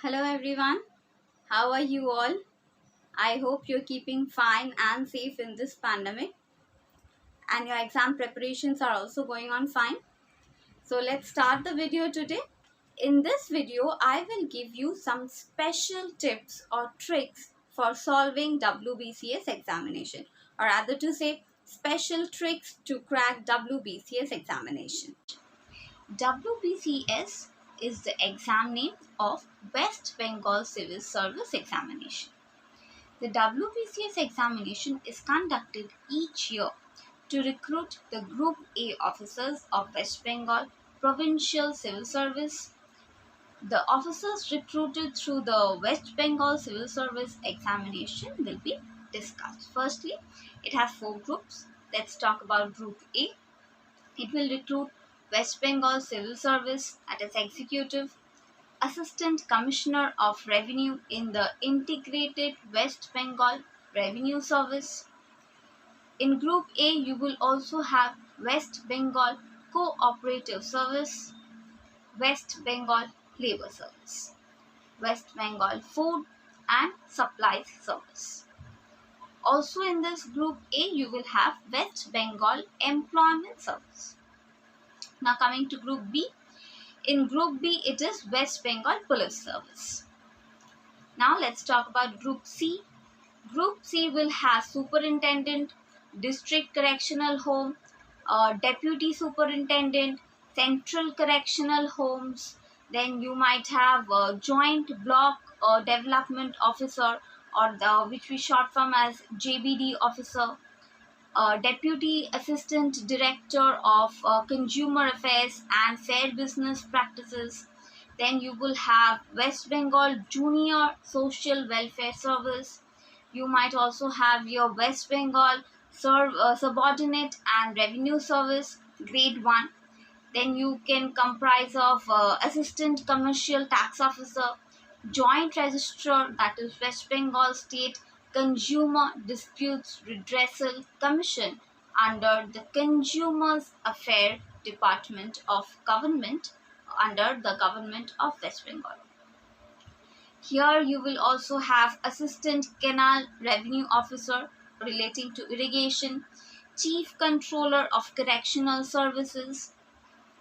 Hello everyone, how are you all? I hope you're keeping fine and safe in this pandemic and your exam preparations are also going on fine. So let's start the video today. In this video, I will give you some special tips or tricks for solving WBCS examination, or rather to say special tricks to crack WBCS examination. WBCS is the exam name of West Bengal Civil Service Examination. The WBCS examination is conducted each year to recruit the Group A officers of West Bengal Provincial Civil Service. The officers recruited through the West Bengal Civil Service examination will be discussed. Firstly, it has four groups. Let's talk about Group A. It will recruit West Bengal Civil Service at its executive, Assistant Commissioner of Revenue in the Integrated West Bengal Revenue Service. In Group A, you will also have West Bengal Cooperative Service, West Bengal Labour Service, West Bengal Food and Supplies Service. Also in this Group A, you will have West Bengal Employment Service. Now coming to Group B. In Group B, it is West Bengal Police Service. Now let's talk about Group C. Group C will have Superintendent, District Correctional Home, Deputy Superintendent, Central Correctional Homes. Then you might have Joint Block Development Officer, or which we short form as JBD Officer. Deputy Assistant Director of Consumer Affairs and Fair Business Practices. Then you will have West Bengal Junior Social Welfare Service. You might also have your West Bengal Subordinate and Revenue Service, Grade 1. Then you can comprise of Assistant Commercial Tax Officer, Joint Registrar, that is West Bengal State Consumer Disputes Redressal Commission under the Consumers Affairs Department of Government under the Government of West Bengal. Here you will also have Assistant Canal Revenue Officer relating to irrigation, Chief Controller of Correctional Services.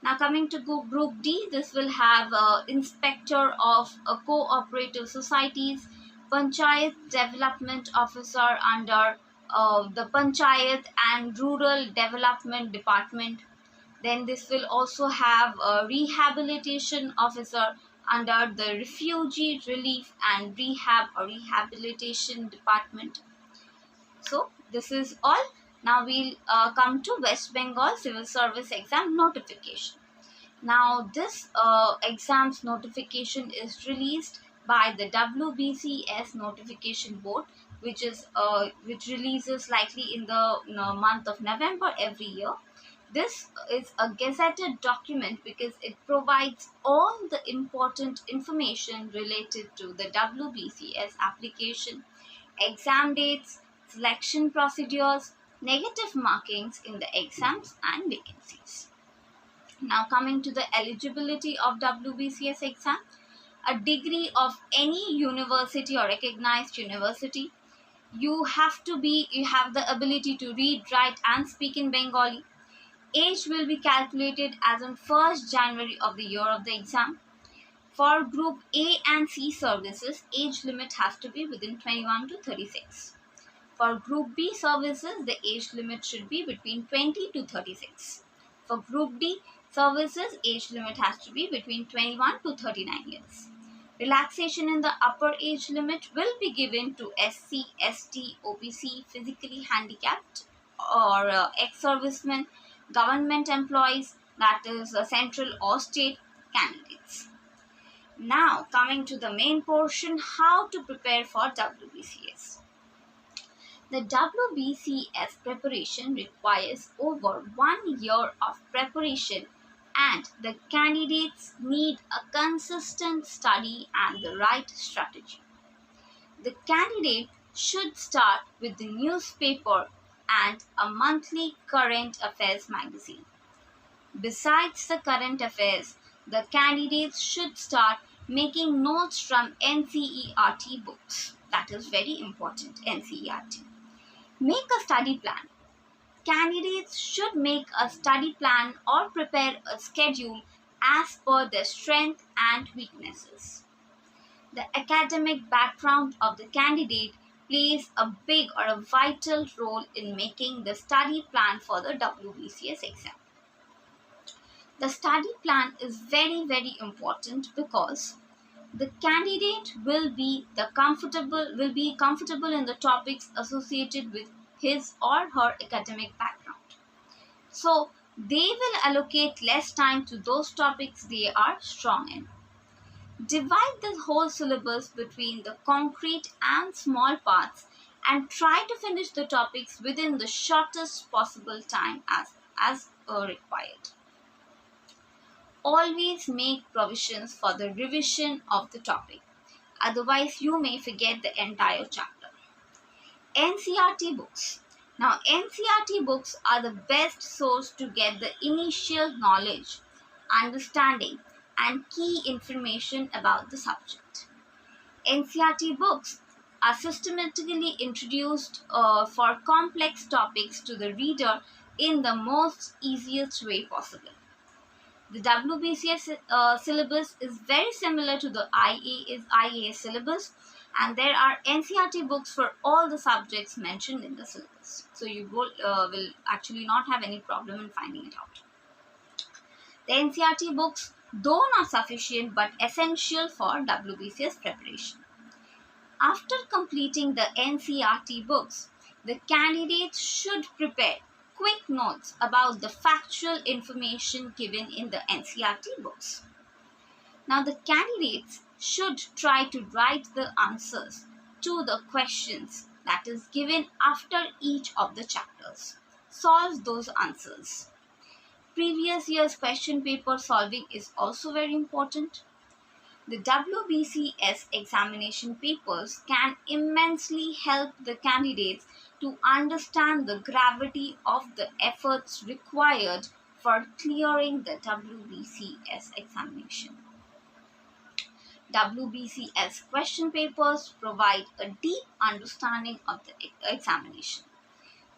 Now coming to Group D, this will have Inspector of Cooperative Societies, Panchayat Development Officer under the Panchayat and Rural Development Department. Then this will also have a Rehabilitation Officer under the Refugee Relief and Rehab or Rehabilitation Department. So this is all. Now we'll come to West Bengal Civil Service Exam notification. Now this exam's notification is released by the WBCS Notification Board, which releases likely in the month of November every year. This is a gazetted document because it provides all the important information related to the WBCS application, exam dates, selection procedures, negative markings in the exams and vacancies. Now coming to the eligibility of WBCS exam, a degree of any university or recognized university, you have the ability to read, write and speak in Bengali. Age will be calculated as on 1st January of the year of the exam. For Group A and C services, age limit has to be within 21 to 36. For Group B services, the age limit should be between 20 to 36. For Group D services, age limit has to be between 21 to 39 years. Relaxation in the upper age limit will be given to SC, ST, OBC, physically handicapped or ex-servicemen, government employees, that is central or state candidates. Now coming to the main portion, how to prepare for WBCS. The WBCS preparation requires over 1 year of preparation, and the candidates need a consistent study and the right strategy. The candidate should start with the newspaper and a monthly current affairs magazine. Besides the current affairs, the candidates should start making notes from NCERT books. That is very important, NCERT. Make a study plan. Candidates should make a study plan or prepare a schedule as per their strengths and weaknesses. The academic background of the candidate plays a big or a vital role in making the study plan for the WBCS exam. The study plan is very important because the candidate will be comfortable in the topics associated with his or her academic background. So they will allocate less time to those topics they are strong in. Divide the whole syllabus between the concrete and small parts and try to finish the topics within the shortest possible time as required. Always make provisions for the revision of the topic. Otherwise, you may forget the entire chapter. NCERT books. Now, NCERT books are the best source to get the initial knowledge, understanding, and key information about the subject. NCERT books are systematically introduced for complex topics to the reader in the most easiest way possible. The WBCS syllabus is very similar to the IAS syllabus, and there are NCERT books for all the subjects mentioned in the syllabus. So you will actually not have any problem in finding it out. The NCERT books, though not sufficient but essential for WBCS preparation. After completing the NCERT books, the candidates should prepare quick notes about the factual information given in the NCERT books. Now the candidates should try to write the answers to the questions that is given after each of the chapters. Solve those answers. Previous year's question paper solving is also very important. The WBCS examination papers can immensely help the candidates to understand the gravity of the efforts required for clearing the WBCS examination. WBCS question papers provide a deep understanding of the examination.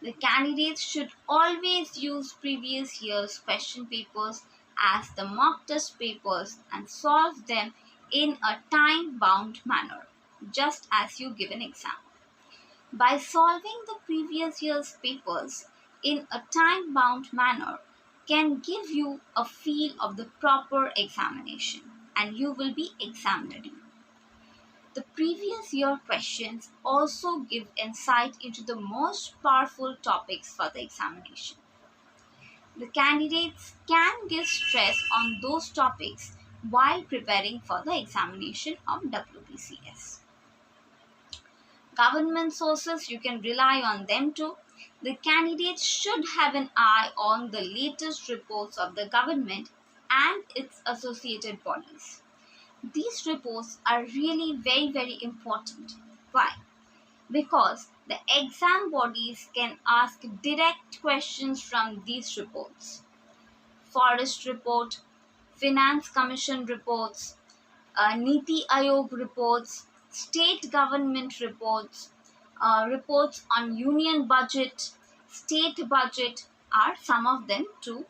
The candidates should always use previous year's question papers as the mock test papers and solve them in a time-bound manner, just as you give an exam. By solving the previous year's papers in a time-bound manner can give you a feel of the proper examination, and you will be exam ready. The previous year questions also give insight into the most powerful topics for the examination. The candidates can give stress on those topics while preparing for the examination of WBCS. Government sources, you can rely on them too. The candidates should have an eye on the latest reports of the government and its associated bodies. These reports are really very important. Why? Because the exam bodies can ask direct questions from these reports. Forest report, Finance Commission reports, Niti Aayog reports, state government reports, reports on union budget, state budget are some of them to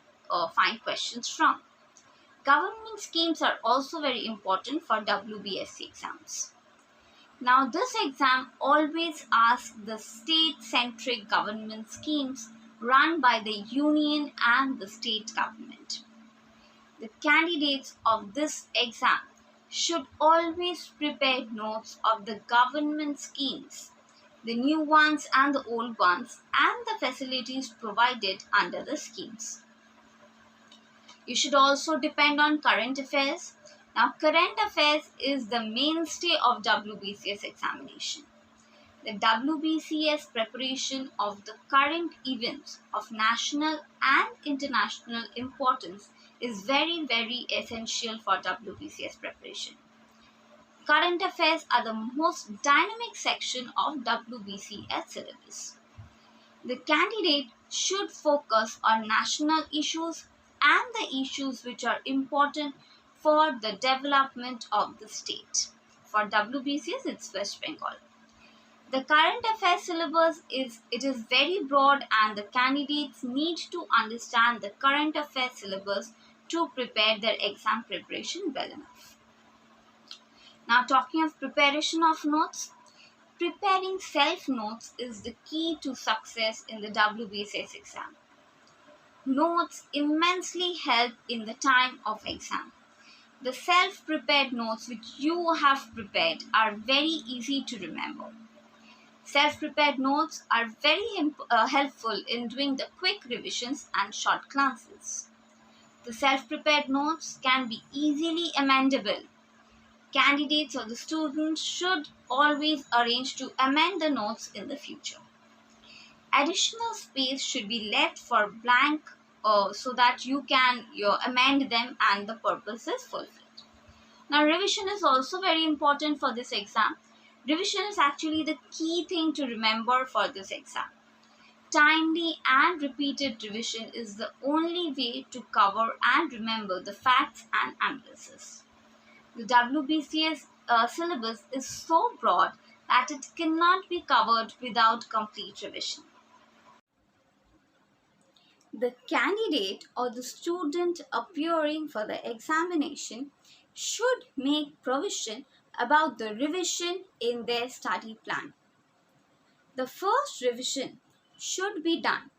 find questions from. Government schemes are also very important for WBSC exams. Now this exam always asks the state-centric government schemes run by the union and the state government. The candidates of this exam should always prepare notes of the government schemes, the new ones and the old ones, and the facilities provided under the schemes. You should also depend on current affairs. Now, current affairs is the mainstay of WBCS examination. The WBCS preparation of the current events of national and international importance is very essential for WBCS preparation. Current affairs are the most dynamic section of WBCS syllabus. The candidate should focus on national issues and the issues which are important for the development of the state. For WBCS, it's West Bengal. The current affairs syllabus is very broad, and the candidates need to understand the current affairs syllabus to prepare their exam preparation well enough. Now, talking of preparation of notes, preparing self-notes is the key to success in the WBCS exam. Notes immensely help in the time of exam. The self-prepared notes which you have prepared are very easy to remember. Self-prepared notes are very helpful in doing the quick revisions and short glances. The self-prepared notes can be easily amendable. Candidates or the students should always arrange to amend the notes in the future. Additional space should be left for blank so that you can amend them and the purpose is fulfilled. Now, revision is also very important for this exam. Revision is actually the key thing to remember for this exam. Timely and repeated revision is the only way to cover and remember the facts and analysis. The WBCS syllabus is so broad that it cannot be covered without complete revision. The candidate or the student appearing for the examination should make provision about the revision in their study plan. The first revision should be done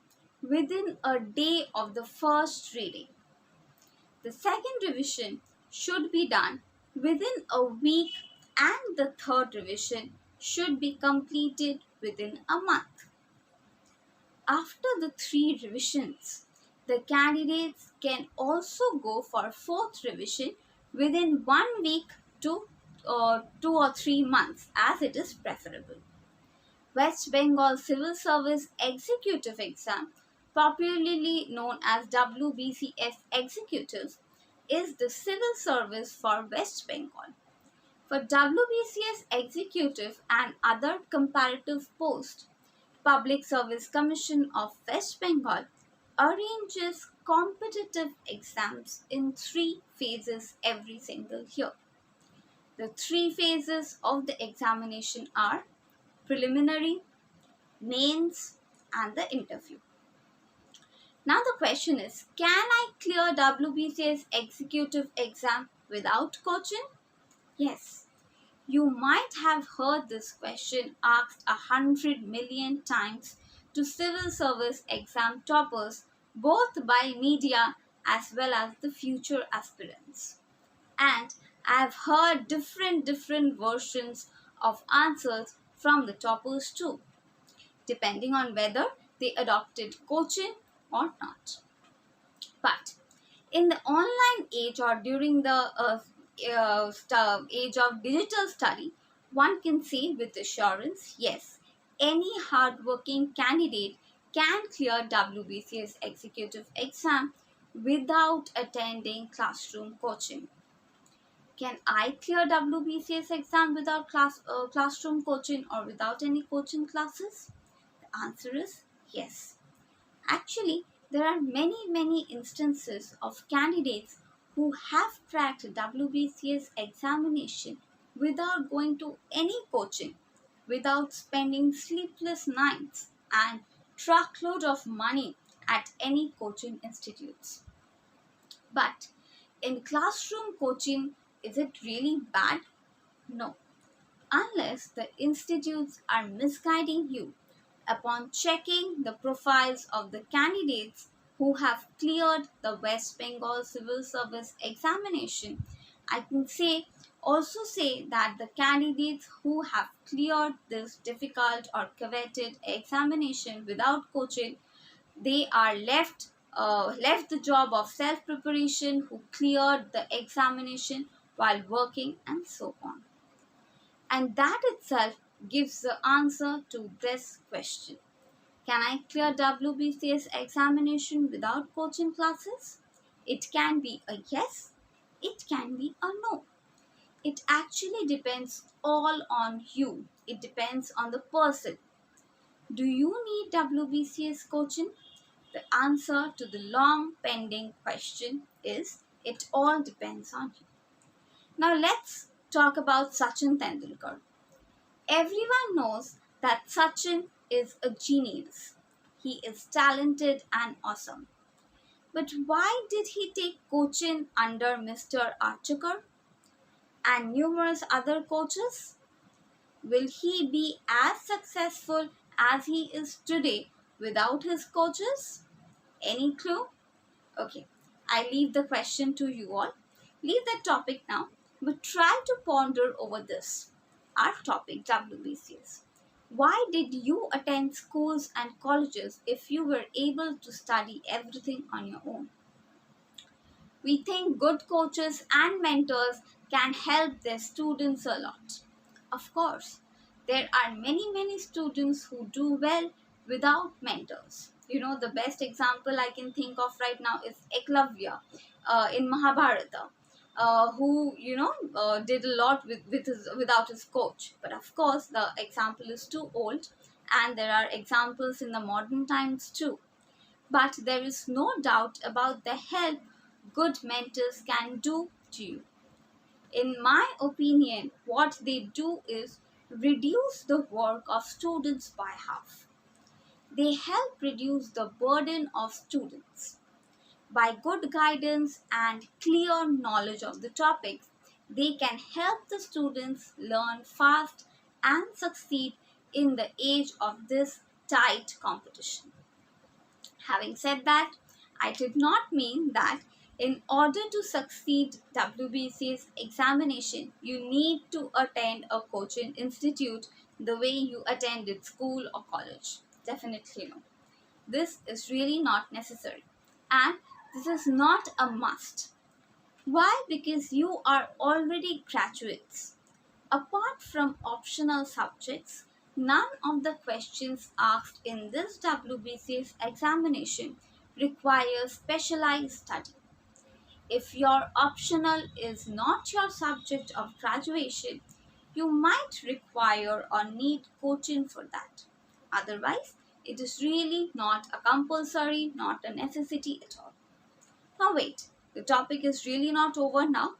within a day of the first reading. The second revision should be done within a week, and the third revision should be completed within a month. After the 3 revisions, the candidates can also go for fourth revision within 1 week to 2 or 3 months, as it is preferable. West Bengal Civil Service Executive Exam, popularly known as WBCS Executives, is the civil service for West Bengal. For WBCS Executive and other comparative posts, Public Service Commission of West Bengal arranges competitive exams in 3 phases every single year. The 3 phases of the examination are preliminary, mains, and the interview. Now the question is, can I clear WBCS Executive Exam without coaching? Yes. You might have heard this question asked 100 million times to civil service exam toppers, both by media as well as the future aspirants. And I have heard different versions of answers from the toppers too, depending on whether they adopted coaching or not. But in the online age or during the age of digital study, one can say with assurance, yes, any hardworking candidate can clear WBCS Executive Exam without attending classroom coaching. Can I clear WBCS exam without classroom coaching or without any coaching classes? The answer is yes. Actually, there are many instances of candidates who have cracked WBCS examination without going to any coaching, without spending sleepless nights and truckload of money at any coaching institutes. But in classroom coaching, is it really bad? No, unless the institutes are misguiding you. Upon checking the profiles of the candidates who have cleared the West Bengal Civil Service examination, I can also say that the candidates who have cleared this difficult or coveted examination without coaching, they are left the job of self-preparation, who cleared the examination while working, and so on. And that itself gives the answer to this question. Can I clear WBCS examination without coaching classes? It can be a yes, it can be a no. It actually depends all on you. It depends on the person. Do you need WBCS coaching? The answer to the long pending question is, it all depends on you. Now let's talk about Sachin Tendulkar. Everyone knows that Sachin is a genius. He is talented and awesome. But why did he take coaching under Mr. Archakar and numerous other coaches? Will he be as successful as he is today without his coaches? Any clue? Okay, I leave the question to you all. Leave that topic now, but try to ponder over this. Our topic, WBCS. Why did you attend schools and colleges if you were able to study everything on your own? We think good coaches and mentors can help their students a lot. Of course, there are many students who do well without mentors. The best example I can think of right now is Eklavya in Mahabharata, who did a lot without his coach. But of course, the example is too old, and there are examples in the modern times too. But there is no doubt about the help good mentors can do to you. In my opinion, what they do is reduce the work of students by half. They help reduce the burden of students. By good guidance and clear knowledge of the topics, they can help the students learn fast and succeed in the age of this tight competition. Having said that, I did not mean that in order to succeed WBCS examination, you need to attend a coaching institute the way you attended school or college. Definitely no. This is really not necessary. And this is not a must. Why? Because you are already graduates. Apart from optional subjects, none of the questions asked in this WBCS examination require specialized study. If your optional is not your subject of graduation, you might require or need coaching for that. Otherwise, it is really not a compulsory, not a necessity at all. Now wait, the topic is really not over now.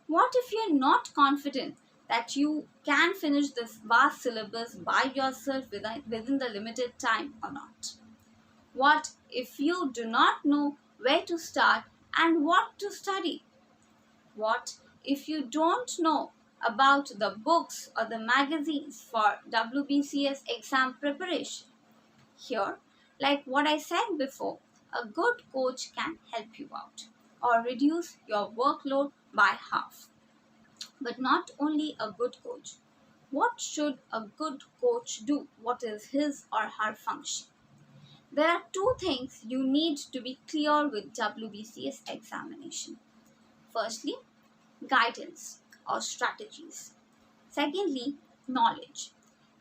What if you're not confident that you can finish this vast syllabus by yourself within the limited time or not? What if you do not know where to start and what to study? What if you don't know about the books or the magazines for WBCS exam preparation? Here, like what I said before, a good coach can help you out or reduce your workload by half. But not only a good coach. What should a good coach do? What is his or her function? There are two things you need to be clear with WBCS examination. Firstly, guidance or strategies. Secondly, knowledge,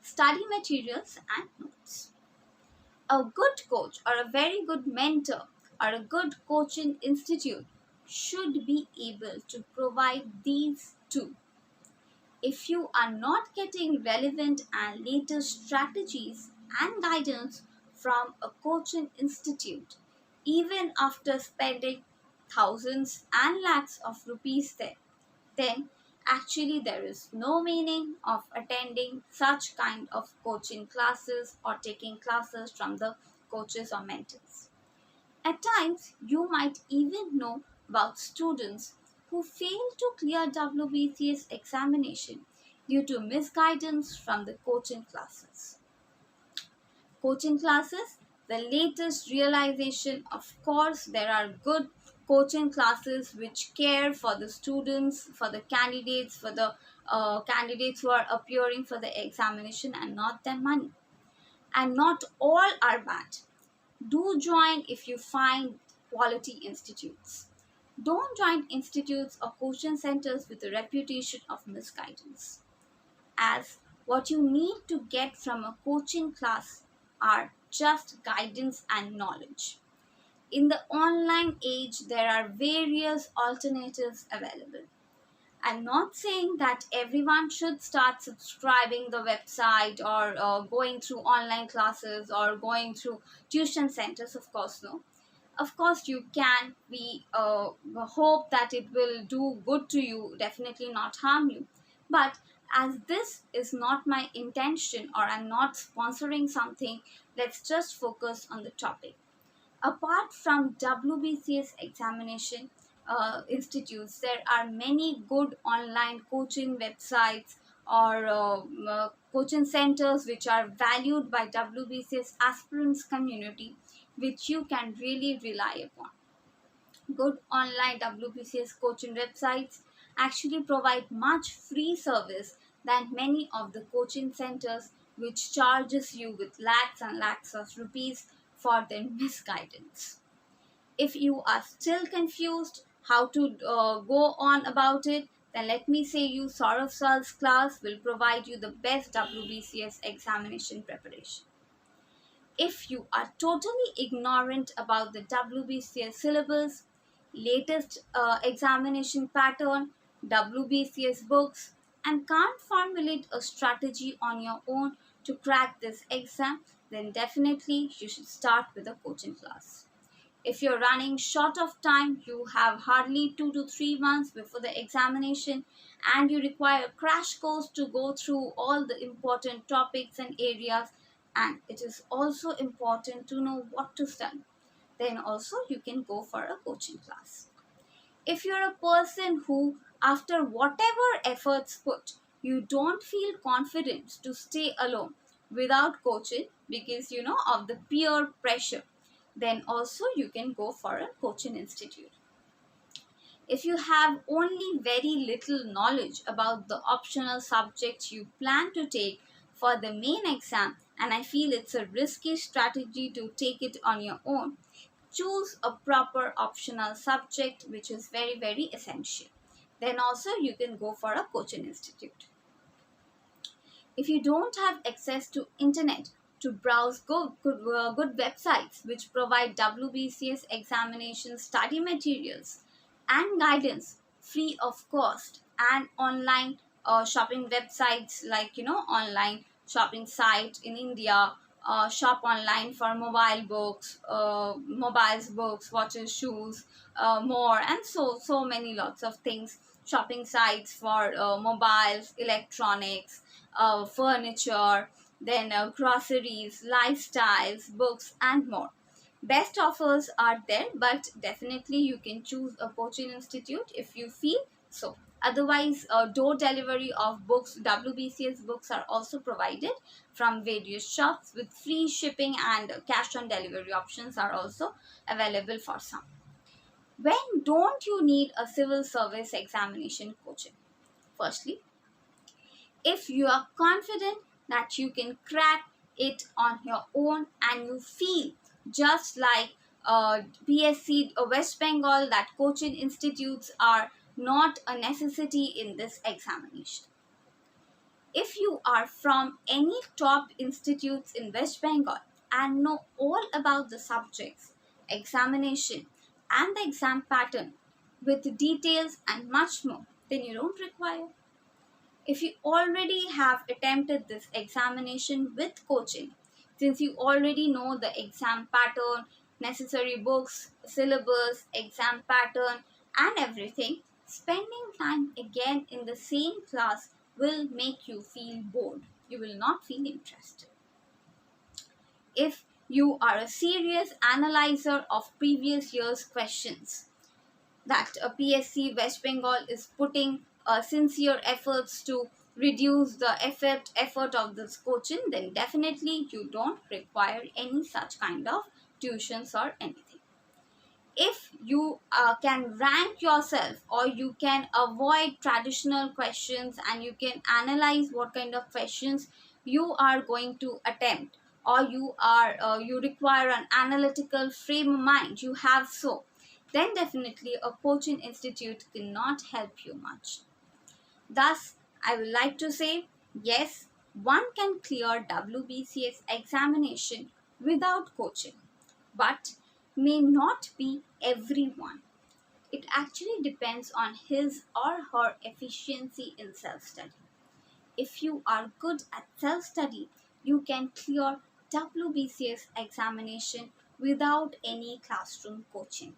study materials and notes. A good coach or a very good mentor or a good coaching institute should be able to provide these two. If you are not getting relevant and latest strategies and guidance from a coaching institute, even after spending thousands and lakhs of rupees there, then actually there is no meaning of attending such kind of coaching classes or taking classes from the coaches or mentors. At times, you might even know about students who fail to clear WBCS examination due to misguidance from the coaching classes. Coaching classes, the latest realization, of course, there are good coaching classes which care for the students, for the candidates, for the candidates who are appearing for the examination and not their money. And not all are bad. Do join if you find quality institutes. Don't join institutes or coaching centers with a reputation of misguidance, as what you need to get from a coaching class are just guidance and knowledge. In the online age, there are various alternatives available. I'm not saying that everyone should start subscribing the website or going through online classes or going through tuition centers, of course, no. Of course, you can be hope that it will do good to you, definitely not harm you. But as this is not my intention, or I'm not sponsoring something, let's just focus on the topic. Apart from WBCS examination institutes, there are many good online coaching websites or coaching centers which are valued by WBCS aspirants community, which you can really rely upon. Good online WBCS coaching websites actually provide much free service than many of the coaching centers which charges you with lakhs and lakhs of rupees for their misguidance. If you are still confused how to go on about it, then let me say you Saurav Sal's class will provide you the best WBCS examination preparation. If you are totally ignorant about the WBCS syllabus, latest examination pattern, WBCS books, and can't formulate a strategy on your own to crack this exam, then definitely you should start with a coaching class. If you're running short of time, you have hardly 2 to 3 months before the examination, and you require a crash course to go through all the important topics and areas, and it is also important to know what to study, then also you can go for a coaching class. If you're a person who, after whatever efforts put, you don't feel confident to stay alone without coaching because of the peer pressure, then also you can go for a coaching institute. If you have only very little knowledge about the optional subjects you plan to take for the main exam, and I feel it's a risky strategy to take it on your own, choose a proper optional subject which is very, very essential. Then also you can go for a coaching institute. If you don't have access to internet to browse good websites which provide WBCS examination study materials and guidance free of cost, and online shopping websites like online shopping site in India, shop online for mobile books, mobiles, books, watches, shoes, more, and so many lots of things. Shopping sites for mobiles, electronics, furniture, then groceries, lifestyles, books, and more. Best offers are there, but definitely you can choose a coaching institute if you feel so. Otherwise, door delivery of books, WBCS books, are also provided from various shops with free shipping, and cash on delivery options are also available for some. When don't you need a civil service examination coaching? Firstly, if you are confident that you can crack it on your own and you feel just like PSC or West Bengal that coaching institutes are not a necessity in this examination. If you are from any top institutes in West Bengal and know all about the subjects, examination, and the exam pattern with details and much more, then you don't require. If you already have attempted this examination with coaching, since you already know the exam pattern, necessary books, syllabus, exam pattern, and everything, spending time again in the same class will make you feel bored. You will not feel interested. If you are a serious analyzer of previous year's questions, that a PSC West Bengal is putting sincere efforts to reduce the effort of this coaching, then definitely you don't require any such kind of tuitions or anything. If you can rank yourself, or you can avoid traditional questions, and you can analyze what kind of questions you are going to attempt, or you require an analytical frame of mind, you have so, then definitely a coaching institute cannot help you much. Thus, I would like to say, yes, one can clear WBCS examination without coaching, but may not be everyone. It actually depends on his or her efficiency in self-study. If you are good at self-study, you can clear WBCS examination without any classroom coaching.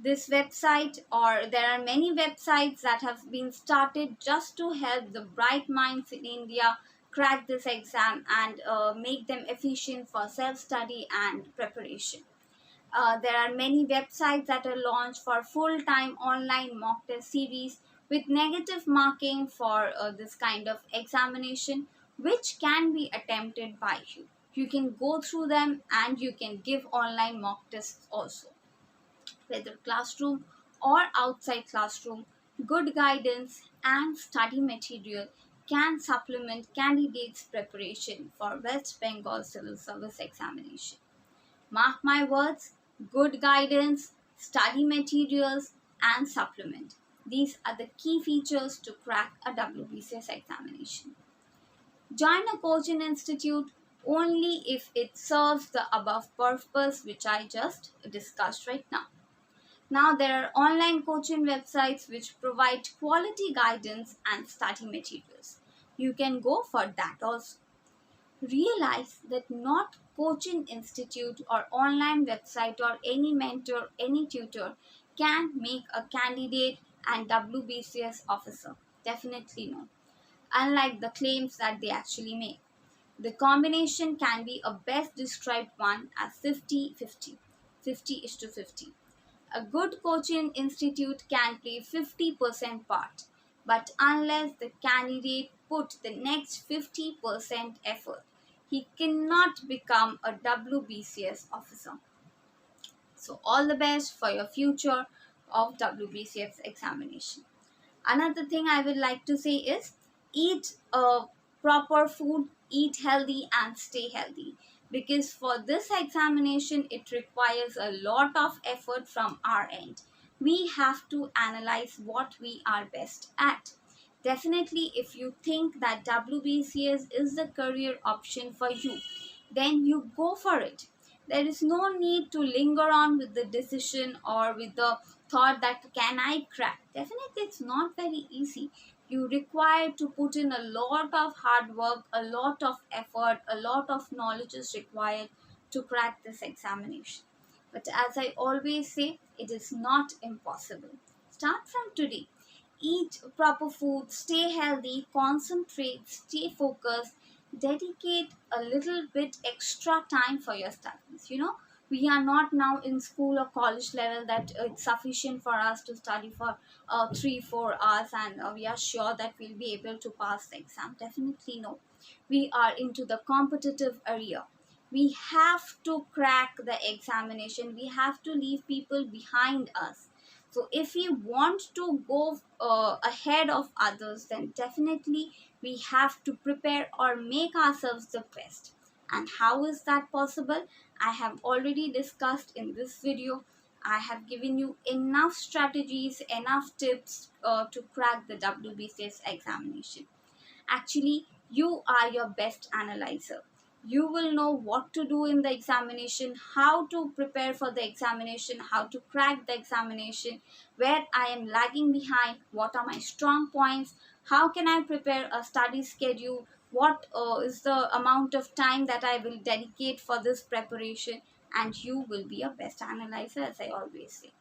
This website, or there are many websites that have been started just to help the bright minds in India crack this exam and make them efficient for self-study and preparation. There are many websites that are launched for full-time online mock test series with negative marking for this kind of examination, which can be attempted by you. You can go through them and you can give online mock tests also. Whether classroom or outside classroom, good guidance and study material can supplement candidates' preparation for West Bengal Civil Service examination. Mark my words, good guidance, study materials, and supplement. These are the key features to crack a WBCS examination. Join a coaching institute only if it serves the above purpose which I just discussed right now. Now there are online coaching websites which provide quality guidance and study materials. You can go for that also. Realize that not coaching institute or online website or any mentor, any tutor can make a candidate and WBCS officer. Definitely no. Unlike the claims that they actually make. The combination can be a best described one as 50-50. 50 is to 50. A good coaching institute can play 50% part, but unless the candidate put the next 50% effort, he cannot become a WBCS officer. So all the best for your future of WBCS examination. Another thing I would like to say is eat proper food, eat healthy and stay healthy. Because for this examination, it requires a lot of effort from our end. We have to analyze what we are best at. Definitely, if you think that WBCS is the career option for you, then you go for it. There is no need to linger on with the decision or with the thought that can I crack. Definitely, it's not very easy. You require to put in a lot of hard work, a lot of effort, a lot of knowledge is required to crack this examination. But as I always say, it is not impossible. Start from today. Eat proper food, stay healthy, concentrate, stay focused, dedicate a little bit extra time for your studies. We are not now in school or college level that it's sufficient for us to study for 3-4 hours and we are sure that we'll be able to pass the exam. Definitely no. We are into the competitive area. We have to crack the examination. We have to leave people behind us. So if we want to go ahead of others, then definitely we have to prepare or make ourselves the best. And how is that possible? I have already discussed in this video. I have given you enough strategies, enough tips to crack the WBCS examination. Actually, you are your best analyzer. You will know what to do in the examination, how to prepare for the examination, how to crack the examination, where I am lagging behind, what are my strong points, how can I prepare a study schedule, what is the amount of time that I will dedicate for this preparation, and you will be a best analyzer, as I always say.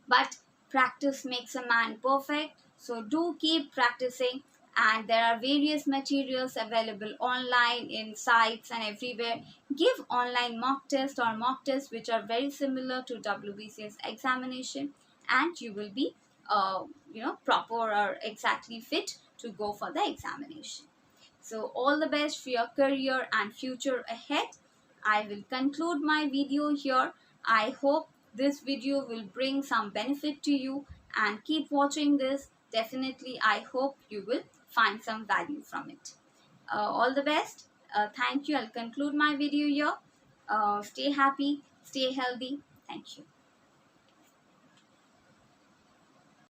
But practice makes a man perfect, so do keep practicing. And there are various materials available online in sites and everywhere. Give online mock tests or mock tests which are very similar to WBCS examination, and you will be proper or exactly fit to go for the examination. So all the best for your career and future ahead. I will conclude my video here. I hope this video will bring some benefit to you, and keep watching this. Definitely, I hope you will find some value from it. All the best. Thank you. I'll conclude my video here. Stay happy, stay healthy. Thank you.